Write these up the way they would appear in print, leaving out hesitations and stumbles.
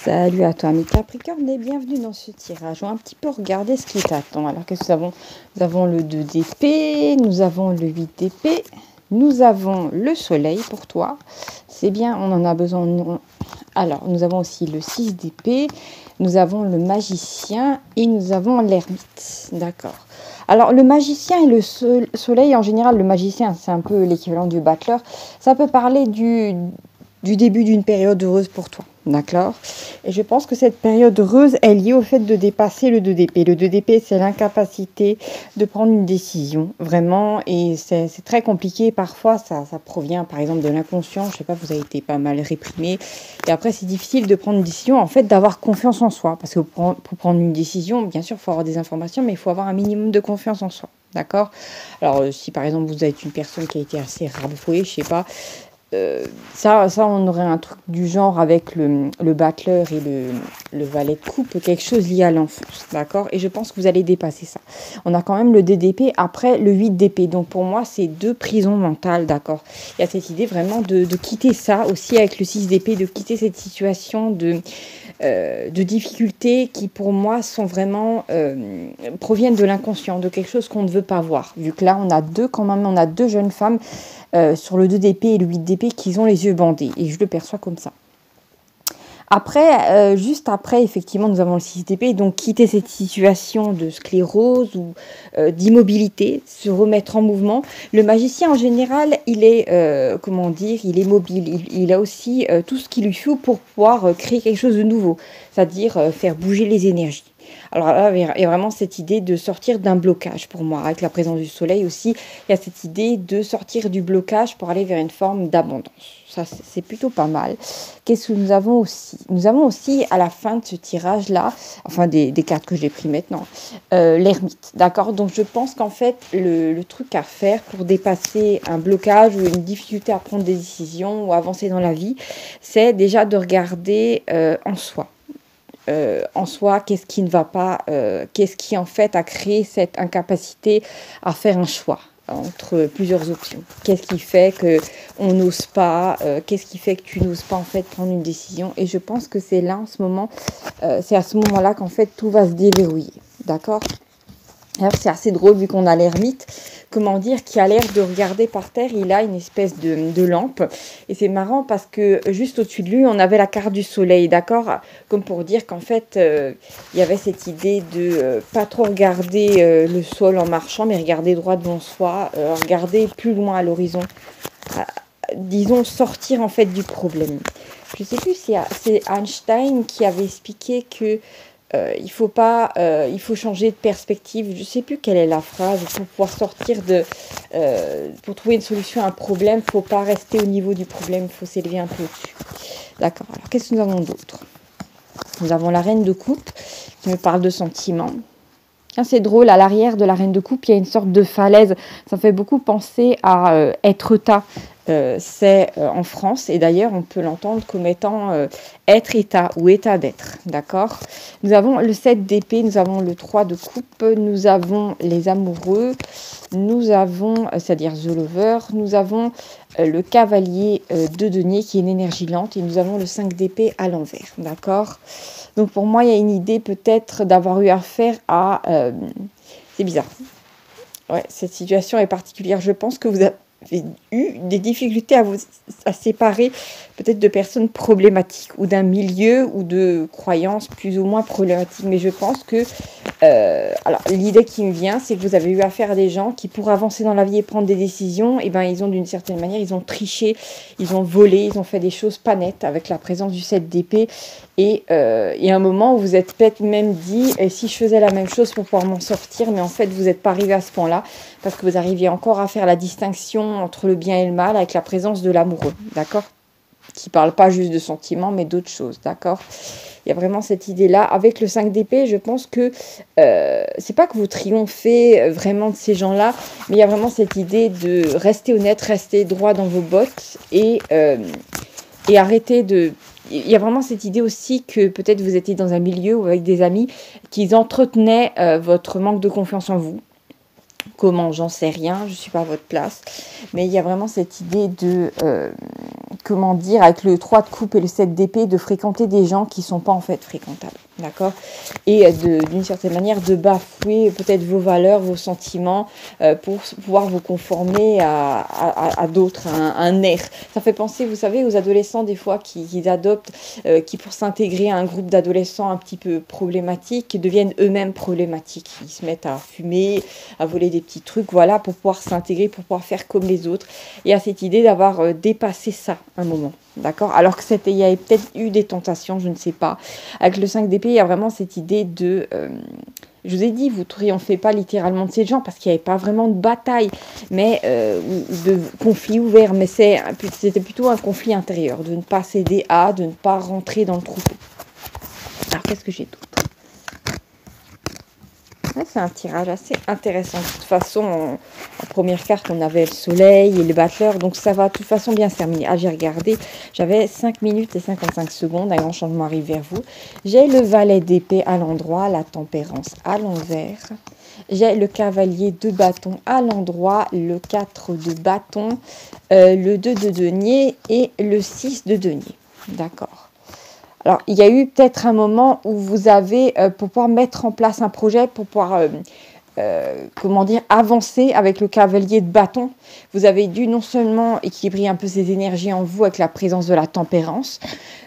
Salut à toi, ami Capricorne, et bienvenue dans ce tirage. On va un petit peu regarder ce qui t'attend. Alors, qu'est-ce que nous avons? Nous avons le 2 d'épée, nous avons le 8 d'épée, nous avons le soleil pour toi. C'est bien, on en a besoin. Alors, nous avons aussi le 6 d'épée, nous avons le magicien et nous avons l'ermite. D'accord. Alors, le magicien et le soleil, en général, le magicien, c'est un peu l'équivalent du battleur. Ça peut parler du début d'une période heureuse pour toi. D'accord. Et je pense que cette période heureuse est liée au fait de dépasser le 2 d'épée. Le 2 d'épée, c'est l'incapacité de prendre une décision, vraiment. Et c'est très compliqué. Parfois, ça provient, par exemple, de l'inconscient. Je sais pas, vous avez été pas mal réprimé. Et après, c'est difficile de prendre une décision, en fait, d'avoir confiance en soi. Parce que pour prendre une décision, bien sûr, il faut avoir des informations, mais il faut avoir un minimum de confiance en soi. D'accord. Alors, si par exemple, vous êtes une personne qui a été assez rabrouée, je sais pas, ça, on aurait un truc du genre avec le battleur et le valet de coupe, quelque chose lié à l'enfance, d'accord? Et je pense que vous allez dépasser ça. On a quand même le 2 d'épée après le 8 d'épée. Donc pour moi, c'est 2 prisons mentales, d'accord? Il y a cette idée vraiment de quitter ça aussi avec le 6 d'épée, de quitter cette situation de difficultés qui pour moi sont vraiment proviennent de l'inconscient, de quelque chose qu'on ne veut pas voir. Vu que là, on a deux jeunes femmes sur le 2 d'épée et le 8 d'épée qui ont les yeux bandés. Et je le perçois comme ça. Après, juste après, effectivement, nous avons le 6 d'épée. Donc, quitter cette situation de sclérose ou d'immobilité, se remettre en mouvement. Le magicien, en général, il est, il est mobile. Il a aussi tout ce qu'il lui faut pour pouvoir créer quelque chose de nouveau. C'est-à-dire faire bouger les énergies. Alors là, il y a vraiment cette idée de sortir d'un blocage pour moi. Avec la présence du soleil aussi, il y a cette idée de sortir du blocage pour aller vers une forme d'abondance. Ça, c'est plutôt pas mal. Qu'est-ce que nous avons aussi? Nous avons aussi, à la fin de ce tirage-là, enfin des cartes que j'ai prises maintenant, l'ermite. D'accord? Donc je pense qu'en fait, le truc à faire pour dépasser un blocage ou une difficulté à prendre des décisions ou avancer dans la vie, c'est déjà de regarder en soi. En soi, qu'est-ce qui ne va pas, qu'est-ce qui en fait a créé cette incapacité à faire un choix entre plusieurs options. Qu'est-ce qui fait que on n'ose pas, qu'est-ce qui fait que tu n'oses pas en fait prendre une décision. Et je pense que c'est là en ce moment, c'est à ce moment-là qu'en fait tout va se déverrouiller, d'accord? Alors c'est assez drôle vu qu'on a l'ermite, comment dire, qui a l'air de regarder par terre. Il a une espèce de lampe et c'est marrant parce que juste au-dessus de lui on avait la carte du soleil, d'accord, comme pour dire qu'en fait il y avait cette idée de pas trop regarder le sol en marchant, mais regarder droit devant soi, regarder plus loin à l'horizon, disons sortir en fait du problème. Je sais plus si c'est Einstein qui avait expliqué que il faut changer de perspective. Je ne sais plus quelle est la phrase. Pour pouvoir sortir pour trouver une solution à un problème, il ne faut pas rester au niveau du problème, il faut s'élever un peu au-dessus. D'accord. Alors, qu'est-ce que nous avons d'autre? Nous avons la reine de coupe qui me parle de sentiments. C'est drôle, à l'arrière de la reine de coupe, il y a une sorte de falaise. Ça me fait beaucoup penser à être-ta. C'est en France, et d'ailleurs on peut l'entendre comme étant être-état ou état d'être, d'accord? Nous avons le 7 d'épée, nous avons le 3 de coupe, nous avons les amoureux, nous avons, c'est-à-dire The Lover, nous avons le cavalier de denier qui est une énergie lente, et nous avons le 5 d'épée à l'envers, d'accord? Donc pour moi il y a une idée peut-être d'avoir eu affaire à... c'est bizarre. Ouais, cette situation est particulière, je pense que vous avez eu des difficultés à séparer peut-être de personnes problématiques ou d'un milieu ou de croyances plus ou moins problématiques. Mais je pense que alors l'idée qui me vient, c'est que vous avez eu affaire à des gens qui, pour avancer dans la vie et prendre des décisions, ils ont d'une certaine manière, ils ont triché, ils ont volé, ils ont fait des choses pas nettes avec la présence du 7 d'épée. Et il y a un moment où vous êtes peut-être même dit, et si je faisais la même chose pour pouvoir m'en sortir, mais en fait vous n'êtes pas arrivé à ce point-là, parce que vous arriviez encore à faire la distinction entre le bien et le mal avec la présence de l'amoureux, d'accord? Qui ne parle pas juste de sentiments, mais d'autres choses, d'accord? Il y a vraiment cette idée-là. Avec le 5 d'épée, je pense que c'est pas que vous triomphez vraiment de ces gens-là, mais il y a vraiment cette idée de rester honnête, rester droit dans vos bottes et arrêter de... Il y a vraiment cette idée aussi que peut-être vous étiez dans un milieu ou avec des amis qui entretenaient votre manque de confiance en vous. Comment, j'en sais rien, je ne suis pas à votre place. Mais il y a vraiment cette idée de comment dire, avec le 3 de coupe et le 7 d'épée, de fréquenter des gens qui ne sont pas en fait fréquentables, d'accord? Et d'une certaine manière, de bafouer peut-être vos valeurs, vos sentiments, pour pouvoir vous conformer à d'autres, à un air. Ça fait penser, vous savez, aux adolescents des fois qui adoptent, qui pour s'intégrer à un groupe d'adolescents un petit peu problématiques, deviennent eux-mêmes problématiques. Ils se mettent à fumer, à voler des petits trucs, voilà, pour pouvoir s'intégrer, pour pouvoir faire comme les autres. Il y a cette idée d'avoir dépassé ça un moment, d'accord? Alors que il y avait peut-être eu des tentations, je ne sais pas. Avec le 5 d'épée, il y a vraiment cette idée de... je vous ai dit, vous ne triomphez pas littéralement de ces gens parce qu'il n'y avait pas vraiment de bataille, mais de conflit ouvert. Mais c'était plutôt un conflit intérieur, de ne pas céder de ne pas rentrer dans le troupeau. Alors, qu'est-ce que j'ai d'autre? Ouais, c'est un tirage assez intéressant. De toute façon, en première carte, on avait le soleil et le battleur. Donc, ça va de toute façon bien se terminer. Ah, j'ai regardé. J'avais 5 minutes et 55 secondes. Un grand changement arrive vers vous. J'ai le valet d'épée à l'endroit, la tempérance à l'envers. J'ai le cavalier de bâton à l'endroit, le 4 de bâton, le 2 de denier et le 6 de denier. D'accord. Alors, il y a eu peut-être un moment où vous avez, pour pouvoir mettre en place un projet, pour pouvoir, comment dire, avancer avec le cavalier de bâton, vous avez dû non seulement équilibrer un peu ces énergies en vous avec la présence de la tempérance,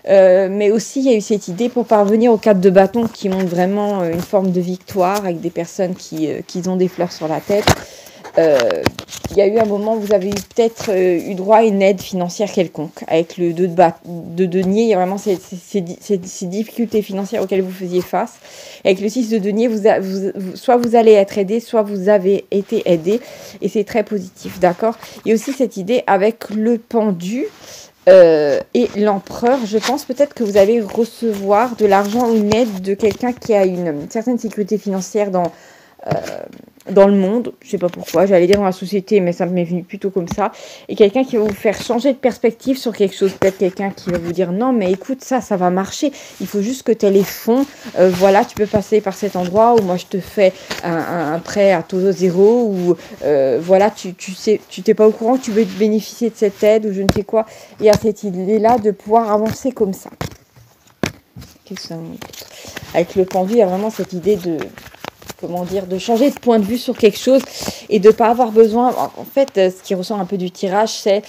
mais aussi il y a eu cette idée pour parvenir au 4 de bâton qui montre vraiment une forme de victoire avec des personnes qui ont des fleurs sur la tête. Il y a eu un moment où vous avez peut-être eu droit à une aide financière quelconque. Avec le 2 de denier, il y a vraiment ces difficultés financières auxquelles vous faisiez face. Avec le 6 de denier, soit vous allez être aidé, soit vous avez été aidé. Et c'est très positif, d'accord? Il y a aussi cette idée avec le pendu et l'empereur. Je pense peut-être que vous allez recevoir de l'argent ou une aide de quelqu'un qui a une certaine sécurité financière dans le monde, je sais pas pourquoi, j'allais dire dans la société, mais ça m'est venu plutôt comme ça, et quelqu'un qui va vous faire changer de perspective sur quelque chose, peut-être quelqu'un qui va vous dire non mais écoute ça va marcher, il faut juste que tu aies les fonds, voilà tu peux passer par cet endroit où moi je te fais un prêt à taux zéro, ou voilà tu t'es pas au courant que tu veux bénéficier de cette aide ou je ne sais quoi, il y a cette idée là de pouvoir avancer comme ça. Avec le pendu, il y a vraiment cette idée de de changer de point de vue sur quelque chose et de ne pas avoir besoin. En fait, ce qui ressort un peu du tirage, c'est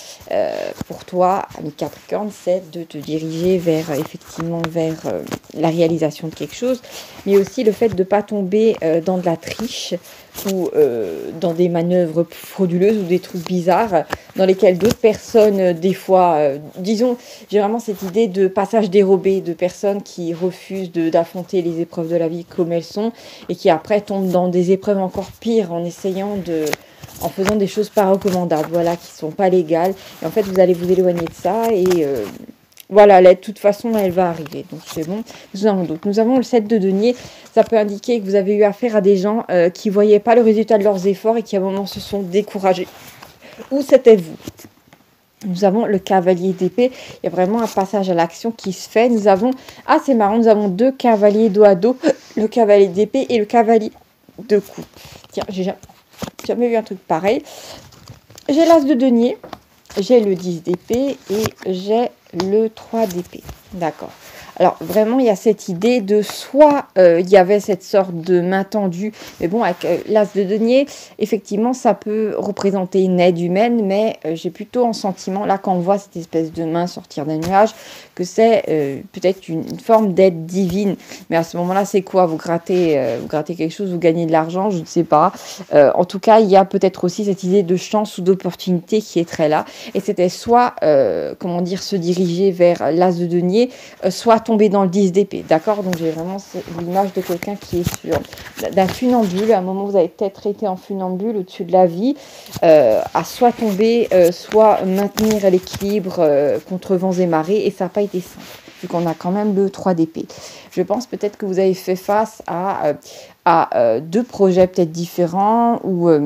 pour toi, ami Capricorne, c'est de te diriger vers la réalisation de quelque chose, mais aussi le fait de ne pas tomber dans de la triche ou dans des manœuvres frauduleuses ou des trucs bizarres dans lesquels d'autres personnes, des fois, disons, j'ai vraiment cette idée de passage dérobé, de personnes qui refusent d'affronter les épreuves de la vie comme elles sont et qui après tombent dans des épreuves encore pires en en faisant des choses pas recommandables, voilà, qui sont pas légales. Et en fait, vous allez vous éloigner de ça et voilà, l'aide, de toute façon, elle va arriver. Donc, c'est bon. Nous avons d'autres. Nous avons le 7 de denier. Ça peut indiquer que vous avez eu affaire à des gens qui ne voyaient pas le résultat de leurs efforts et qui, à un moment, se sont découragés. Ou c'était vous. Nous avons le cavalier d'épée. Il y a vraiment un passage à l'action qui se fait. Nous avons... Ah, c'est marrant. Nous avons 2 cavaliers dos à dos. Le cavalier d'épée et le cavalier de coupe. Tiens, j'ai jamais vu un truc pareil. J'ai l'as de denier. J'ai le 10 d'épée et j'ai le 3 d'épée. D'accord. Alors, vraiment, il y a cette idée de soit il y avait cette sorte de main tendue, mais bon, avec l'as de denier, effectivement, ça peut représenter une aide humaine, mais j'ai plutôt en sentiment, là, quand on voit cette espèce de main sortir d'un nuage, que c'est peut-être une forme d'aide divine. Mais à ce moment-là, c'est quoi? Vous grattez quelque chose, vous gagnez de l'argent, je ne sais pas. En tout cas, il y a peut-être aussi cette idée de chance ou d'opportunité qui est très là. Et c'était soit, se diriger vers l'as de denier, soit tomber dans le 10 d'épée, d'accord? Donc j'ai vraiment l'image de quelqu'un qui est d'un funambule. À un moment, vous avez peut-être été en funambule au-dessus de la vie, à soit tomber, soit maintenir l'équilibre contre vents et marées, et ça n'a pas été simple, vu qu'on a quand même le 3 d'épée. Je pense peut-être que vous avez fait face à 2 projets peut-être différents, ou à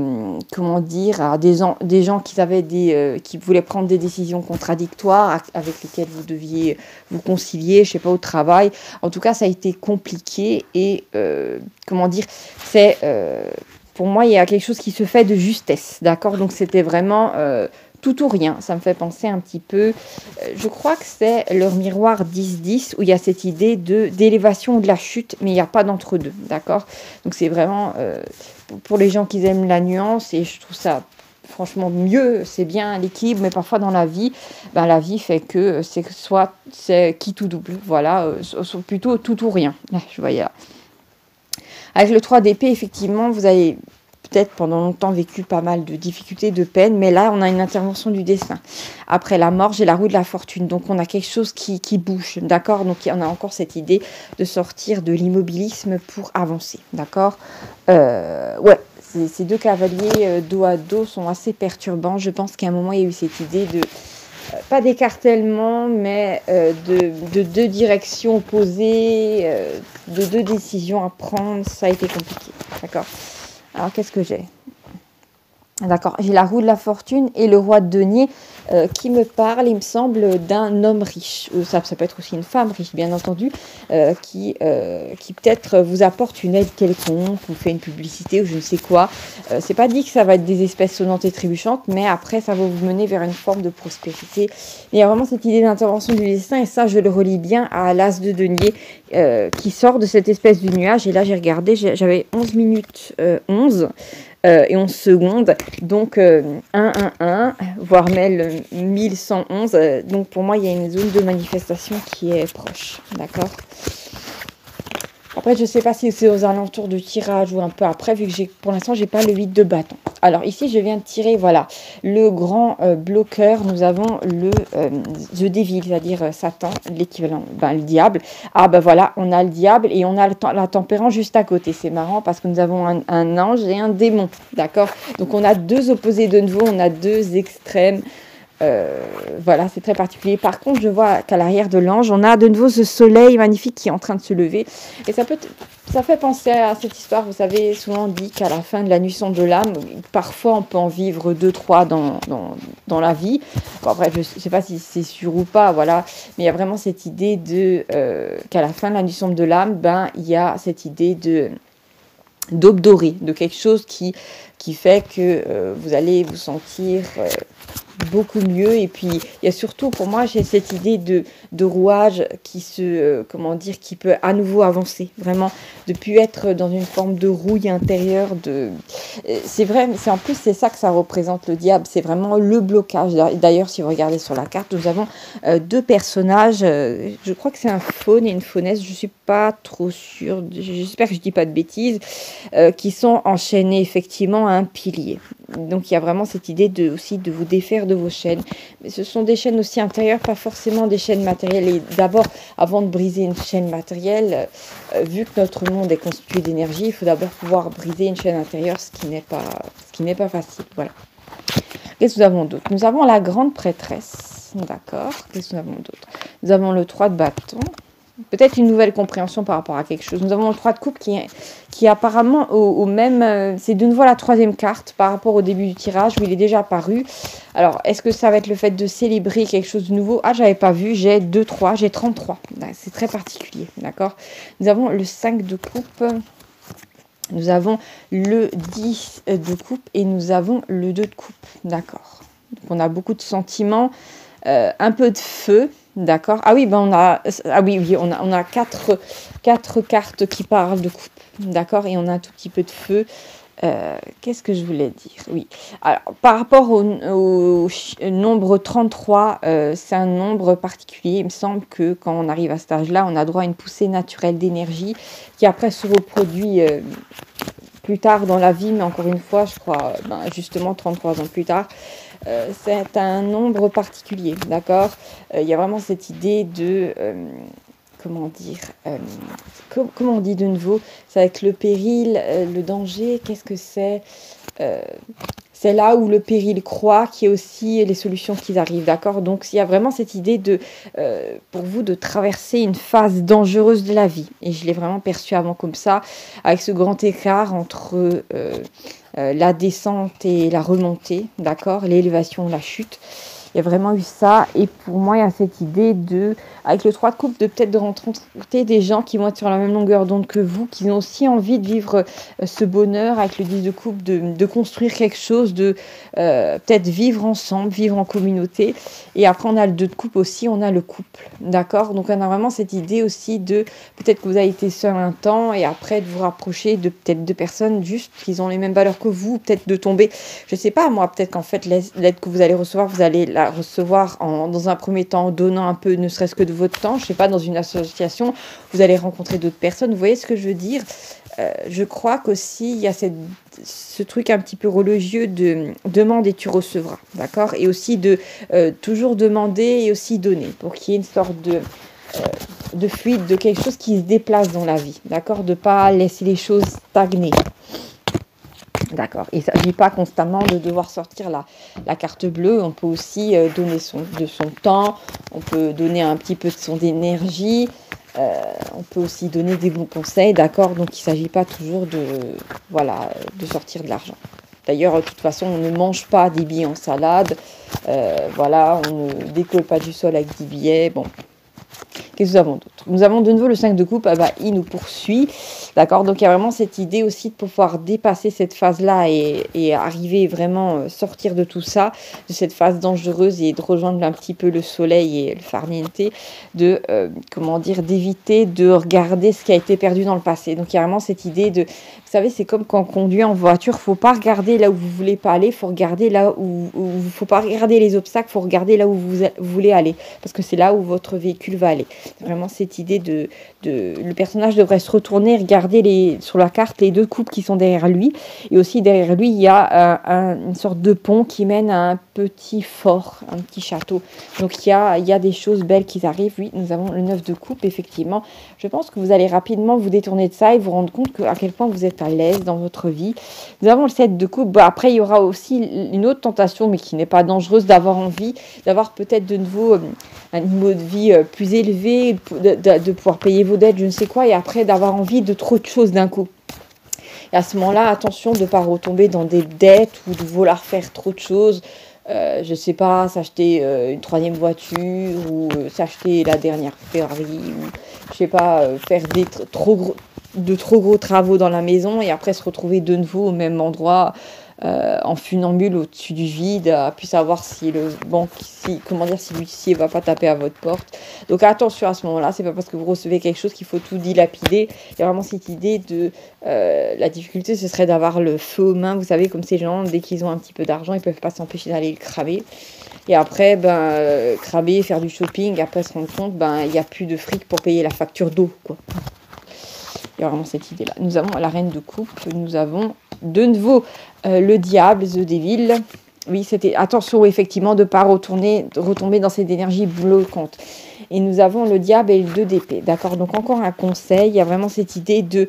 des gens qui voulaient prendre des décisions contradictoires avec lesquelles vous deviez vous concilier, je sais pas, au travail. En tout cas, ça a été compliqué et pour moi, il y a quelque chose qui se fait de justesse, d'accord? Donc c'était vraiment tout ou rien. Ça me fait penser un petit peu, je crois que c'est leur miroir 10-10 où il y a cette idée d'élévation ou de la chute, mais il n'y a pas d'entre-deux, d'accord? Donc c'est vraiment pour les gens qui aiment la nuance, et je trouve ça franchement mieux, c'est bien l'équilibre, mais parfois dans la vie, ben, la vie fait que c'est qui tout double, voilà, plutôt tout ou rien. Je voyais là. Avec le 3 d'épée, effectivement, vous avez peut-être pendant longtemps vécu pas mal de difficultés, de peines, mais là, on a une intervention du destin. Après la mort, j'ai la roue de la fortune, donc on a quelque chose qui bouge, d'accord? Donc on a encore cette idée de sortir de l'immobilisme pour avancer, d'accord? Ouais. Ces deux cavaliers dos à dos sont assez perturbants. Je pense qu'à un moment, il y a eu cette idée de, pas d'écartèlement, mais de deux directions opposées, de deux décisions à prendre. Ça a été compliqué, d'accord? Alors, qu'est-ce que j'ai? D'accord, j'ai la roue de la fortune et le roi de denier qui me parle, il me semble, d'un homme riche. Ça peut être aussi une femme riche, bien entendu, qui peut-être vous apporte une aide quelconque, vous fait une publicité ou je ne sais quoi. C'est pas dit que ça va être des espèces sonnantes et trébuchantes, mais après, ça va vous mener vers une forme de prospérité. Il y a vraiment cette idée d'intervention du destin, et ça, je le relie bien à l'as de denier qui sort de cette espèce de nuage. Et là, j'ai regardé, j'avais 11 minutes 11. Et 11 secondes, donc 1, voire même 1111. Donc pour moi, il y a une zone de manifestation qui est proche, d'accord? Après, je ne sais pas si c'est aux alentours de tirage ou un peu après, vu que pour l'instant, j'ai pas le 8 de bâton. Alors ici, je viens de tirer, voilà, le grand bloqueur. Nous avons The Devil, c'est-à-dire Satan, l'équivalent, le diable. Ah ben voilà, on a le diable et on a la tempérance juste à côté. C'est marrant parce que nous avons un ange et un démon, d'accord? Donc on a deux opposés de nouveau, on a deux extrêmes. Voilà, c'est très particulier. Par contre, je vois qu'à l'arrière de l'ange, on a de nouveau ce soleil magnifique qui est en train de se lever. Et ça fait penser à cette histoire, vous savez, souvent on dit qu'à la fin de la nuit sombre de l'âme, parfois on peut en vivre 2-3 dans la vie. Bon, après, je ne sais pas si c'est sûr ou pas, voilà. Mais il y a vraiment cette idée qu'à la fin de la nuit sombre de l'âme, il y a cette idée d'aube dorée, de quelque chose qui fait que vous allez vous sentir beaucoup mieux. Et puis il y a surtout pour moi, j'ai cette idée de rouage qui peut à nouveau avancer, vraiment de plus être dans une forme de rouille intérieure. C'est vrai, en plus c'est ça que ça représente, le diable, c'est vraiment le blocage. D'ailleurs, si vous regardez sur la carte, nous avons deux personnages, je crois que c'est un faune et une faunesse, je suis pas trop sûre, j'espère que je dis pas de bêtises, qui sont enchaînés effectivement à un pilier. Donc il y a vraiment cette idée aussi de vous défaire de vos chaînes. Mais ce sont des chaînes aussi intérieures, pas forcément des chaînes matérielles. Et d'abord, avant de briser une chaîne matérielle, vu que notre monde est constitué d'énergie, il faut d'abord pouvoir briser une chaîne intérieure, ce qui n'est pas facile. Voilà. Qu'est-ce que nous avons d'autre? Nous avons la grande prêtresse. D'accord. Qu'est-ce que nous avons d'autre? Nous avons le 3 de bâton. Peut-être une nouvelle compréhension par rapport à quelque chose. Nous avons le 3 de coupe qui est apparemment au même... c'est de nouveau la troisième carte par rapport au début du tirage où il est déjà apparu. Alors, est-ce que ça va être le fait de célébrer quelque chose de nouveau? Ah, j'avais pas vu, j'ai 2-3, j'ai 33. C'est très particulier, d'accord? Nous avons le 5 de coupe, nous avons le 10 de coupe et nous avons le 2 de coupe, d'accord? Donc, on a beaucoup de sentiments, un peu de feu. D'accord. Ah oui, on a quatre cartes qui parlent de coupe. D'accord. Et on a un tout petit peu de feu. Qu'est-ce que je voulais dire? Oui. Alors, par rapport au nombre 33, c'est un nombre particulier. Il me semble que quand on arrive à cet âge-là, on a droit à une poussée naturelle d'énergie qui après se reproduit plus tard dans la vie. Mais encore une fois, je crois, justement, 33 ans plus tard. C'est un nombre particulier, d'accord? Il y a vraiment cette idée de... comment on dit de nouveau? C'est avec le péril, le danger, qu'est-ce que c'est? C'est là où le péril croît, qui est aussi les solutions qui arrivent, d'accord? Donc, il y a vraiment cette idée pour vous de traverser une phase dangereuse de la vie. Et je l'ai vraiment perçu avant comme ça, avec ce grand écart entre la descente et la remontée, d'accord? L'élévation, la chute. Il y a vraiment eu ça. Et pour moi, il y a cette idée de, avec le 3 de coupe, de peut-être de rencontrer des gens qui vont être sur la même longueur d'onde que vous, qui ont aussi envie de vivre ce bonheur avec le 10 de coupe, de construire quelque chose, de peut-être vivre ensemble, vivre en communauté. Et après, on a le 2 de coupe aussi, on a le couple. D'accord? Donc, on a vraiment cette idée aussi de peut-être que vous avez été seul un temps et après de vous rapprocher de peut-être deux personnes juste qui ont les mêmes valeurs que vous, peut-être de tomber, je sais pas moi, peut-être qu'en fait l'aide que vous allez la recevoir dans un premier temps en donnant un peu, ne serait-ce que de votre temps, je sais pas, dans une association, vous allez rencontrer d'autres personnes, vous voyez ce que je veux dire? Je crois qu'aussi il y a ce truc un petit peu religieux de demande et tu recevras, d'accord? Et aussi de toujours demander et aussi donner pour qu'il y ait une sorte de fluide, de quelque chose qui se déplace dans la vie, d'accord? De pas laisser les choses stagner. D'accord. Il ne s'agit pas constamment de devoir sortir la carte bleue. On peut aussi donner de son temps. On peut donner un petit peu de son énergie. On peut aussi donner des bons conseils. D'accord. Donc, il ne s'agit pas toujours de sortir de l'argent. D'ailleurs, de toute façon, on ne mange pas des billets en salade. On ne décolle pas du sol avec des billets. Bon. Qu'est-ce que nous avons d'autre? Nous avons de nouveau le 5 de coupe, il nous poursuit, d'accord? Donc il y a vraiment cette idée aussi de pouvoir dépasser cette phase-là et arriver vraiment sortir de tout ça, de cette phase dangereuse et de rejoindre un petit peu le soleil et le farniente, d'éviter de regarder ce qui a été perdu dans le passé. Donc il y a vraiment cette idée de, vous savez, c'est comme quand on conduit en voiture, faut pas regarder là où vous voulez pas aller, faut regarder là où faut pas regarder les obstacles, faut regarder là où vous voulez aller, parce que c'est là où votre véhicule va aller. Vraiment cette idée le personnage devrait se retourner, regarder sur la carte les deux coupes qui sont derrière lui, et aussi derrière lui il y a une sorte de pont qui mène à un petit fort, un petit château. Donc il y a des choses belles qui arrivent. Oui, nous avons le 9 de coupe, effectivement. Je pense que vous allez rapidement vous détourner de ça et vous rendre compte à quel point vous êtes à l'aise dans votre vie. Nous avons le 7 de coupe. Après il y aura aussi une autre tentation, mais qui n'est pas dangereuse, d'avoir envie d'avoir peut-être de nouveau un niveau de vie plus élevé, de pouvoir payer vos dettes, je ne sais quoi, et après d'avoir envie de trop de choses d'un coup. Et à ce moment-là, attention de ne pas retomber dans des dettes ou de vouloir faire trop de choses. Je ne sais pas, s'acheter une troisième voiture ou s'acheter la dernière Ferrari ou je ne sais pas, faire de trop gros travaux dans la maison et après se retrouver de nouveau au même endroit en funambule au-dessus du vide, puis savoir si si l'huissier va pas taper à votre porte. Donc attention à ce moment-là, c'est pas parce que vous recevez quelque chose qu'il faut tout dilapider. Il y a vraiment cette idée de la difficulté, ce serait d'avoir le feu aux mains. Vous savez, comme ces gens, dès qu'ils ont un petit peu d'argent, ils peuvent pas s'empêcher d'aller le cramer. Et après, cramer, faire du shopping, après se rendre compte, il n'y a plus de fric pour payer la facture d'eau, quoi. Il y a vraiment cette idée-là. Nous avons la reine de coupe, nous avons de nouveau le diable, The Devil. Oui, c'était attention effectivement de ne pas retomber dans cette énergie bloquante. Et nous avons le diable et le 2 d'épée. D'accord? Donc encore un conseil, il y a vraiment cette idée de...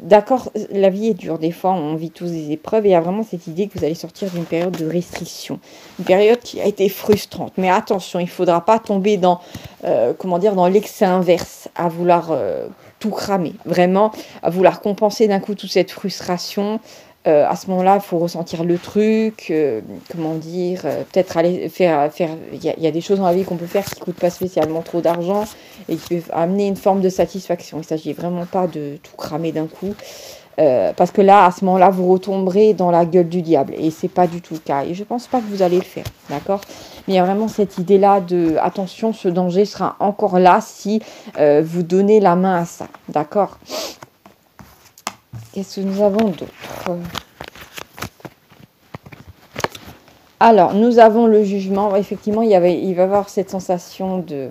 d'accord, la vie est dure, des fois on vit tous des épreuves, et il y a vraiment cette idée que vous allez sortir d'une période de restriction. Une période qui a été frustrante. Mais attention, il ne faudra pas tomber dans l'excès inverse, à vouloir... tout cramer, vraiment, à vouloir compenser d'un coup toute cette frustration. À ce moment-là, il faut ressentir le truc, peut-être aller faire... Il y a des choses dans la vie qu'on peut faire qui ne coûtent pas spécialement trop d'argent et qui peuvent amener une forme de satisfaction. Il ne s'agit vraiment pas de tout cramer d'un coup. Parce que là, à ce moment-là, vous retomberez dans la gueule du diable. Et c'est pas du tout le cas. Et je pense pas que vous allez le faire, d'accord? Mais il y a vraiment cette idée-là de, attention, ce danger sera encore là si vous donnez la main à ça, d'accord? Qu'est-ce que nous avons d'autre? Alors, nous avons le jugement. Effectivement, il va y avoir cette sensation de...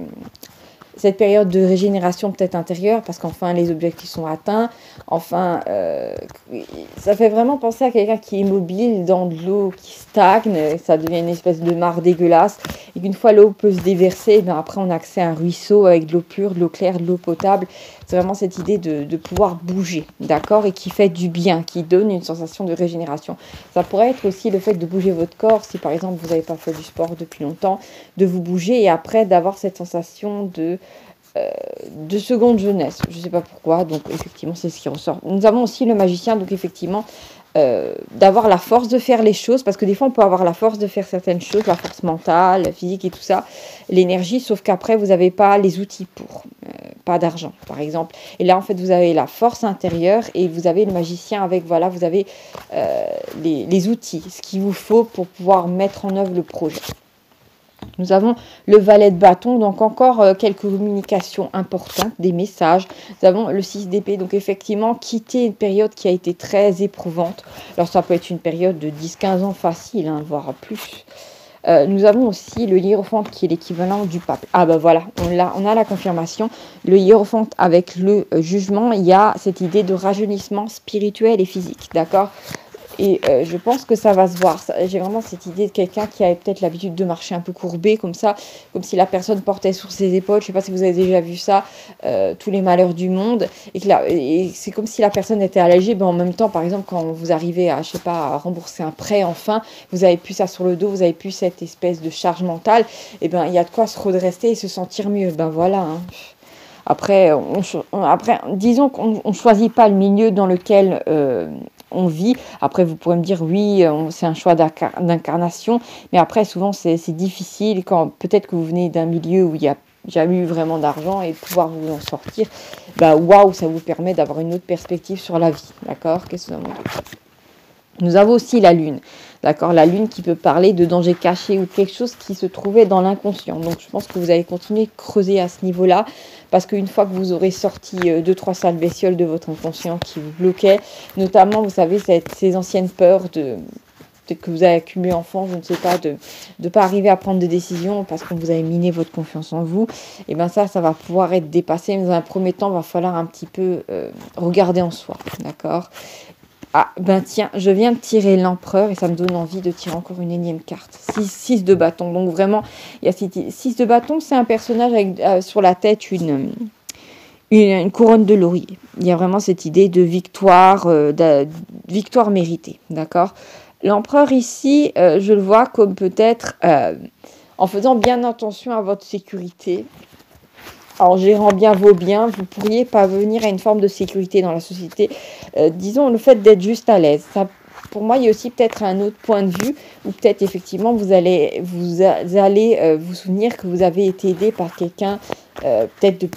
cette période de régénération peut-être intérieure, parce qu'enfin les objectifs sont atteints, ça fait vraiment penser à quelqu'un qui est immobile dans de l'eau qui stagne, ça devient une espèce de mare dégueulasse, et qu'une fois l'eau peut se déverser, après on a accès à un ruisseau avec de l'eau pure, de l'eau claire, de l'eau potable. C'est vraiment cette idée de pouvoir bouger, d'accord, et qui fait du bien, qui donne une sensation de régénération. Ça pourrait être aussi le fait de bouger votre corps, si par exemple vous n'avez pas fait du sport depuis longtemps, de vous bouger et après d'avoir cette sensation de seconde jeunesse. Je ne sais pas pourquoi, donc effectivement c'est ce qui ressort. Nous avons aussi le magicien, donc effectivement d'avoir la force de faire les choses, parce que des fois on peut avoir la force de faire certaines choses, la force mentale, physique et tout ça, l'énergie, sauf qu'après vous n'avez pas les outils pour, pas d'argent par exemple. Et là en fait vous avez la force intérieure et vous avez le magicien avec, voilà, vous avez les outils, ce qu'il vous faut pour pouvoir mettre en œuvre le projet. Nous avons le valet de bâton, donc encore quelques communications importantes, des messages. Nous avons le 6 d'épée, donc effectivement, quitter une période qui a été très éprouvante. Alors ça peut être une période de 10-15 ans facile, hein, voire plus. Nous avons aussi le hiérophante qui est l'équivalent du pape. Ah ben voilà, on a la confirmation. Le hiérophante avec le jugement, il y a cette idée de rajeunissement spirituel et physique, d'accord ? Et je pense que ça va se voir. J'ai vraiment cette idée de quelqu'un qui avait peut-être l'habitude de marcher un peu courbé comme ça, comme si la personne portait sur ses épaules. Je ne sais pas si vous avez déjà vu ça, tous les malheurs du monde. Et c'est comme si la personne était allégée. Mais en même temps, par exemple, quand vous arrivez à, je sais pas, à rembourser un prêt, enfin, vous avez plus ça sur le dos, vous avez plus cette espèce de charge mentale. Et ben, il y a de quoi se redresser et se sentir mieux. Ben voilà, hein. Après, disons qu'on ne choisit pas le milieu dans lequel on vit. Après, vous pourrez me dire, oui, c'est un choix d'incarnation. Mais après, souvent, c'est difficile. Quand peut-être que vous venez d'un milieu où il n'y a jamais eu vraiment d'argent et de pouvoir vous en sortir, bah, waouh, ça vous permet d'avoir une autre perspective sur la vie. D'accord ? Qu'est-ce que nous avons d'autre ? Nous avons aussi la lune, d'accord, la lune qui peut parler de dangers cachés ou de quelque chose qui se trouvait dans l'inconscient. Donc je pense que vous allez continuer de creuser à ce niveau-là, parce qu'une fois que vous aurez sorti 2-3 sales bestioles de votre inconscient qui vous bloquaient, notamment, vous savez, ces anciennes peurs de peut-être que vous avez accumulé enfant, je ne sais pas, de ne pas arriver à prendre des décisions parce que vous avez miné votre confiance en vous, et bien ça va pouvoir être dépassé. Mais dans un premier temps, il va falloir un petit peu regarder en soi, d'accord ? Ah, ben tiens, je viens de tirer l'empereur et ça me donne envie de tirer encore une énième carte. 6 de bâton. Donc vraiment, il y a 6 de bâton, c'est un personnage avec sur la tête une couronne de laurier. Il y a vraiment cette idée de victoire, victoire méritée, d'accord ? L'empereur ici, je le vois comme peut-être en faisant bien attention à votre sécurité. En gérant bien vos biens, vous pourriez parvenir à une forme de sécurité dans la société. Disons, le fait d'être juste à l'aise. Ça, pour moi, il y a aussi peut-être un autre point de vue, où peut-être effectivement, vous allez vous souvenir que vous avez été aidé par quelqu'un peut-être de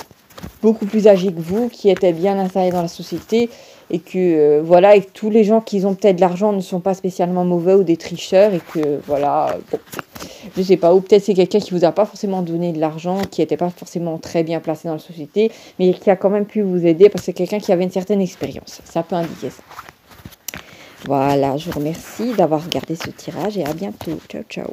beaucoup plus âgé que vous, qui était bien installé dans la société, et que voilà, et que tous les gens qui ont peut-être de l'argent ne sont pas spécialement mauvais ou des tricheurs, et que voilà, bon, je sais pas, ou peut-être c'est quelqu'un qui vous a pas forcément donné de l'argent, qui n'était pas forcément très bien placé dans la société, mais qui a quand même pu vous aider parce que c'est quelqu'un qui avait une certaine expérience. Ça peut indiquer ça. Voilà, je vous remercie d'avoir regardé ce tirage et à bientôt. Ciao, ciao.